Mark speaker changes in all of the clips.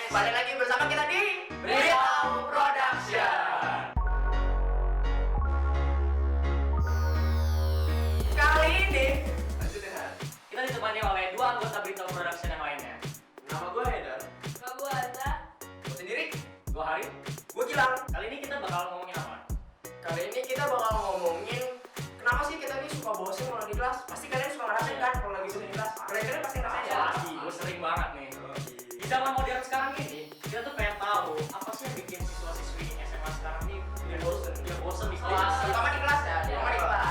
Speaker 1: guys, balik lagi bersama kita di Beritahu Production. Kali ini kita ditemani oleh dua anggota Beritahu Production yang lainnya. Nama gue Haidar.
Speaker 2: Nama gue Azza.
Speaker 1: Gue sendiri.
Speaker 3: Gue Hari.
Speaker 1: Gue Gilang.
Speaker 3: Kali ini kita bakal ngomongin apa?
Speaker 1: Kali ini kita bakal ngomongin kenapa sih kita ini suka bosen kalau di kelas. Pasti kalian suka ngerasain kan kalau lagi bosen di kelas. Kalian pasti ngerasain ya.
Speaker 3: Pasti, gue sering banget nih. Di zaman modern sekarang ini, kita tuh pengen tahu apa sih yang bikin siswa-siswi SMA sekarang ini dia bosen di kelas.
Speaker 1: Terutama di kelas ya. Terutama di kelas.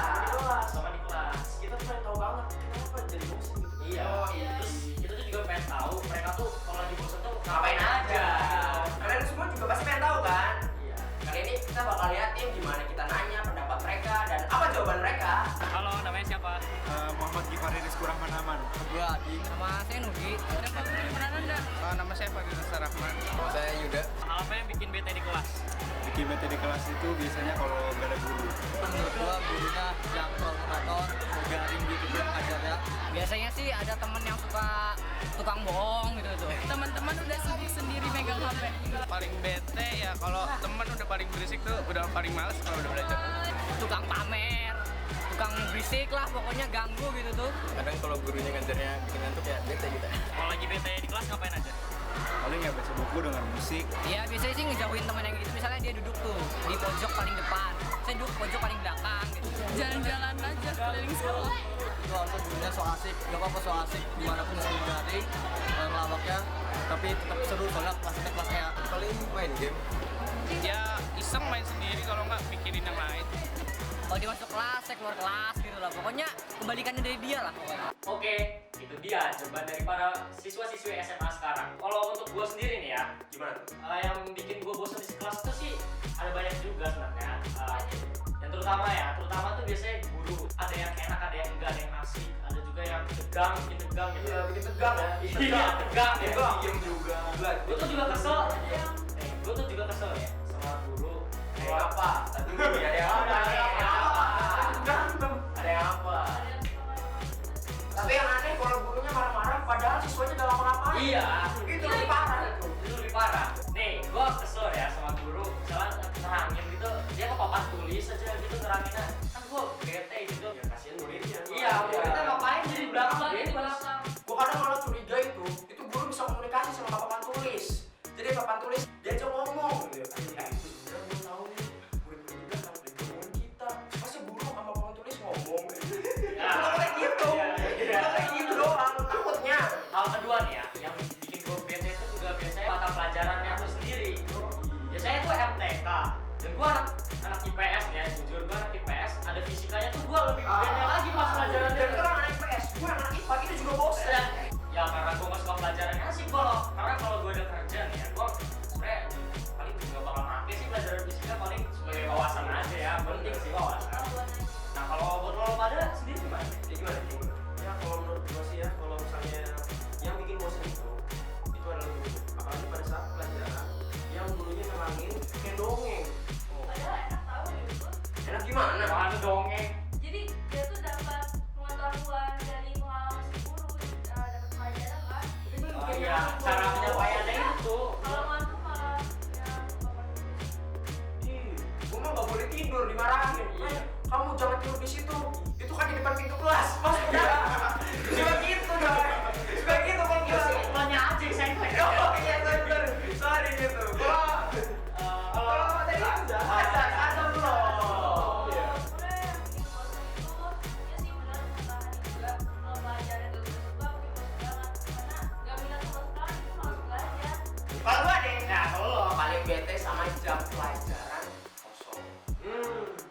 Speaker 3: Sama di kelas.
Speaker 1: Kita tuh pengen tahu banget kenapa jadi bosen gitu.
Speaker 3: Iya.
Speaker 2: Iya.
Speaker 3: Terus kita tuh juga pengen tahu mereka tuh kalau lagi bosen tuh
Speaker 1: Ngapain aja? Kalian semua juga pasti pengen tahu kan?
Speaker 3: Iya.
Speaker 1: Kali ini kita bakal liatin gimana kita nanya pendapat mereka dan apa jawaban mereka.
Speaker 3: Halo, namanya siapa?
Speaker 4: Muhammad Gifari Rizky Rahman Aman.
Speaker 5: Gua Adi. Nama saya Nugi.
Speaker 2: Siapa Prananda?
Speaker 4: Nama saya Fadil Sarahman.
Speaker 5: Saya Yuda.
Speaker 3: Hal apa yang bikin bete di kelas?
Speaker 4: Bikin bete di kelas itu biasanya kalau gak ada guru.
Speaker 5: Menurut gua gurunya yang provokator, garing gitu dia ngajarnya. Biasanya sih ada temen yang suka tukang bohong gitu tuh.
Speaker 2: Teman-teman udah sibuk sendiri megang HP.
Speaker 4: Paling bete ya kalau teman udah paling berisik tuh udah paling males kalau udah belajar.
Speaker 5: Tukang pamer, tukang berisik lah pokoknya ganggu gitu tuh.
Speaker 6: Kadang kalau gurunya ngajarnya bikin ngantuk ya bete gitu.
Speaker 3: Kalau lagi bete di kelas ngapain aja?
Speaker 4: Paling ya baca buku dengan musik.
Speaker 5: Iya biasanya sih ngejauhin temen yang gitu. Misalnya dia duduk tuh di pojok paling depan, saya duduk pojok paling belakang gitu.
Speaker 2: Jalan-jalan aja keliling sekolah.
Speaker 5: Itu harusnya gurunya so asik, gak apa-apa so asik dimanapun seru garing ngelawaknya, tapi tetap seru soalnya kelasnya
Speaker 6: Paling main game.
Speaker 4: Ya iseng main sendiri kalau nggak pikirin yang lain.
Speaker 5: kalau dia masuk kelas, saya keluar kelas gitu lah. Pokoknya kebalikannya dari dia lah pokoknya.
Speaker 3: Oke, itu dia jawaban dari para siswa-siswi SMA sekarang. Kalau untuk gue sendiri nih ya,
Speaker 1: Gimana tuh?
Speaker 3: yang bikin gue bosan di kelas itu sih ada banyak juga sebenarnya. Yang terutama tuh biasanya guru. Ada yang enak, ada yang enggak, ada yang asik, ada juga yang tegang, bikin tegang gitu.
Speaker 1: Iya, bikin tegang ya.
Speaker 3: Iya, tegang ya.
Speaker 1: Diem juga.
Speaker 3: Gue tuh juga kesel. Gue tuh juga kesel ya sama guru.
Speaker 1: Kayak apa? Tadi ada yang apa? Ada yang apa? Ada yang apa? Tapi yang aneh kalau gurunya marah-marah padahal siswanya udah ngapa-ngapain.
Speaker 3: Iya,
Speaker 1: Itu lebih parah itu.
Speaker 3: itu lebih parah. Nih, gue kesel ya sama guru. Misalnya nerangin gitu, dia ke papan tulis aja gitu ngeranginnya. Kan gue bete gitu.
Speaker 1: Ya kasihan muridnya.
Speaker 3: Iya, muridnya ngapain jadi di belakang
Speaker 2: Apalagi
Speaker 3: lagi
Speaker 2: di belakang.
Speaker 1: Gua kadang malah curiga itu guru bisa komunikasi sama papan tulis. Jadi papan tulis diajak ngomong gitu. Sebenarnya gua tahu nih murid-murid kita kan lagi ngomongin kita. Masa guru sama papan tulis ngomong? Kalau kayak gitu, kalau kayak gitu doang takutnya.
Speaker 3: Hal kedua nih ya, yang bikin gue bete itu juga biasanya mata pelajarannya itu sendiri. Biasanya gue MTK, dan gue anak IPS ya, jujur gue anak IPS. Ada fisikanya tuh gue lebih bete lagi pas pelajarannya.
Speaker 1: Dan kalau anak IPS, gua anak IPA itu juga bosan.
Speaker 3: Ya karena gue gak suka pelajarannya sih karena kalau gue ada kerja nih ya, gue sebenernya paling juga bakal pakai sih pelajaran fisika paling sebagai wawasan aja ya, penting sih wawasan. Nah kalau buat lo pada sendiri gimana?
Speaker 1: Ya gimana? Ya kalau menurut gua sih ya, kalau misalnya yang bikin bosan itu adalah guru. Apalagi pada saat pelajaran yang gurunya nerangin kayak dongeng.
Speaker 2: Padahal enak tahu gitu.
Speaker 1: Enak gimana?
Speaker 3: Mana dongeng?
Speaker 2: Jadi dia tuh dapat pengetahuan dari pengalaman si guru, dapat pelajaran kan.
Speaker 3: Oh iya, cara penyampaiannya itu.
Speaker 2: Kalau ngantuk malah ya lupa nulis.
Speaker 1: Gua mah nggak boleh tidur dimarahin.
Speaker 3: Iya.
Speaker 1: Kamu jangan tidur di situ. Itu kan di depan pintu kelas. Mas udah. Suka gitu dong. Suka gitu kalau
Speaker 3: Ya
Speaker 1: kelas.
Speaker 3: sekolahnya aja saya
Speaker 1: Oh iya sorry gitu. Kalau tadi udah ada belum? Iya.
Speaker 2: Sebenarnya yang bikin bosan itu ya sih benar kesalahan juga. Kalau pelajaran gak suka bikin bosan banget. Karena gak minat sama sekali itu malas belajar.
Speaker 1: Kalau gua deh, nah kalau lo paling bete sama jam pelajaran kosong.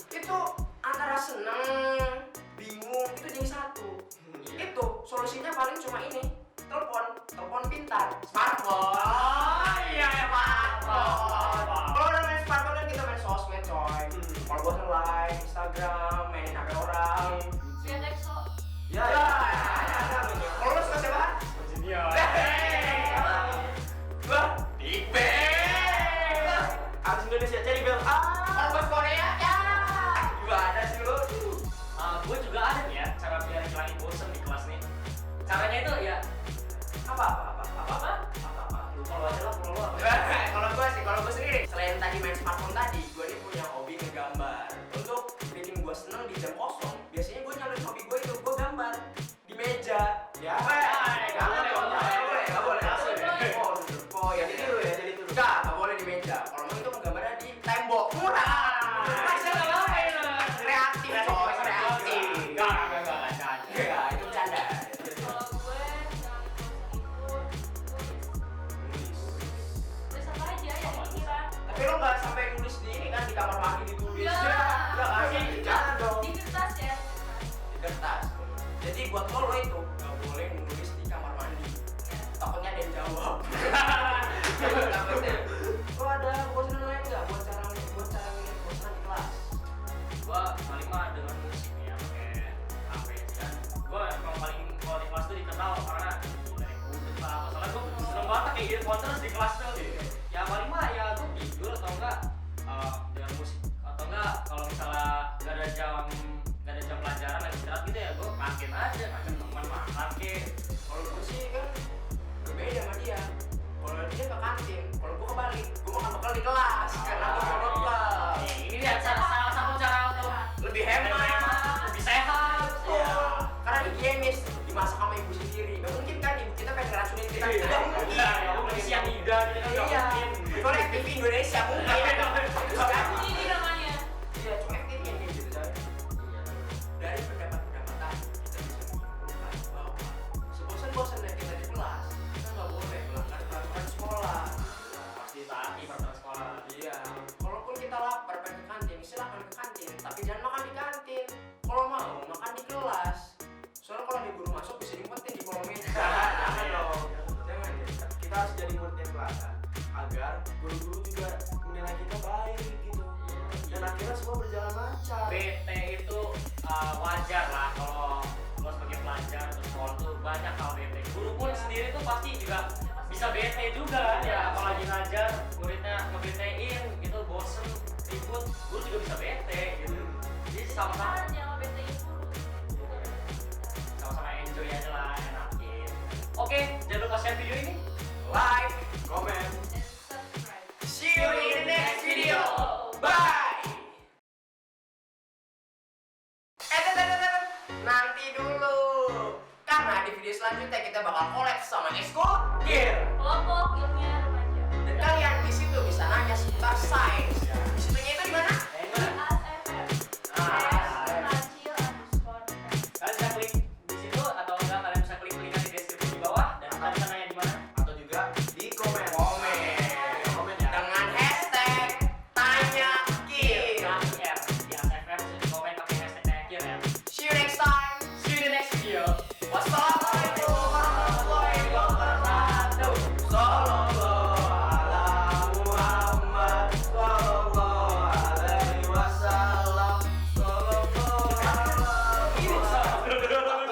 Speaker 1: Itu antara seneng, bingung, itu jadi satu. Itu solusinya paling cuma ini, telepon pintar, smartphone. Oh iya ya smartphone. Kalau udah main smartphone kan kita main sosmed coy. Kalau buat nge-like Instagram, mainin HP orang.
Speaker 2: Ya Nexo.
Speaker 1: Ya. Kalau lo suka siapa?
Speaker 3: Junior.
Speaker 1: Gua Big Bang. Artis Indonesia Cherry Bell. Artis Korea ya. Gimana sih lo?
Speaker 3: Gue juga ada nih ya cara biar ngilangin bosen di kelas nih. Caranya itu ya
Speaker 1: Apa? nggak sampai nulis di ini kan di kamar mandi ditulis.
Speaker 2: Ya.
Speaker 1: Nggak kasih, jangan dong.
Speaker 2: Di kertas ya.
Speaker 1: Di kertas. Jadi buat lo itu nggak boleh nulis di kamar mandi. Takutnya ada yang jawab. Takutnya. Lo ada bosan lain nggak buat cara ngeliat bosan di kelas?
Speaker 3: Gua paling mah dengan musik ya pakai HP kan. Gua emang paling kalau di kelas tuh dikenal karena dari kudus lah. Soalnya gua seneng banget kayak earphone terus di kelas tuh. Ya paling mah ya gua tidur atau enggak dengan musik atau enggak kalau misalnya nggak ada jam pelajaran lagi istirahat gitu ya gua kantin aja ngajak teman makan ke.
Speaker 1: Kalau gue sih kan berbeda sama dia. Kalau dia ke kantin, kalau gue kebalik, gue makan bekal di kelas karena gue mau bekal.
Speaker 3: Ini dia salah satu cara untuk
Speaker 1: Lebih hemat,
Speaker 3: lebih sehat.
Speaker 1: betul. Karena higienis, dimasak sama ibu sendiri. Gak mungkin kan ibu kita pengen ngeracunin kita. Tidak mungkin.
Speaker 3: Lebih sianida gitu kan nggak
Speaker 1: Iya.
Speaker 3: mungkin.
Speaker 1: Kecuali TV Indonesia mungkin. Terus kan?
Speaker 2: Ini namanya.
Speaker 1: Iya, cuma TV yang kayak gitu kan. Dari pendapat-pendapat tadi kita bisa menyimpulkan bahwa sebosan-bosannya kita di kelas, kita nggak boleh melanggar peraturan sekolah.
Speaker 3: Pasti taati peraturan sekolah.
Speaker 1: Iya, kalaupun kita lapar pengen ke kantin, silahkan ke kantin, tapi jangan makan di kantin. Kalau mau makan di kelas. Soalnya kalau ada guru masuk bisa diumpetin di kolom meja. Jangan dong, jangan ya. Kita harus jadi murid yang teladan agar guru-guru juga menilai kita baik gitu. Dan akhirnya semua berjalan lancar.
Speaker 3: BT itu wajar lah kalau lo sebagai pelajar terus sekolah tuh banyak hal BT. Guru pun sendiri tuh pasti juga bisa BT juga kan ya. Kalau lagi ngajar muridnya nge-BT-in gitu bosen ribut, guru juga bisa BT gitu. Jadi sama-sama
Speaker 2: Jangan betain guru.
Speaker 3: sama-sama enjoy aja lah, enakin. Oke, jangan lupa share video ini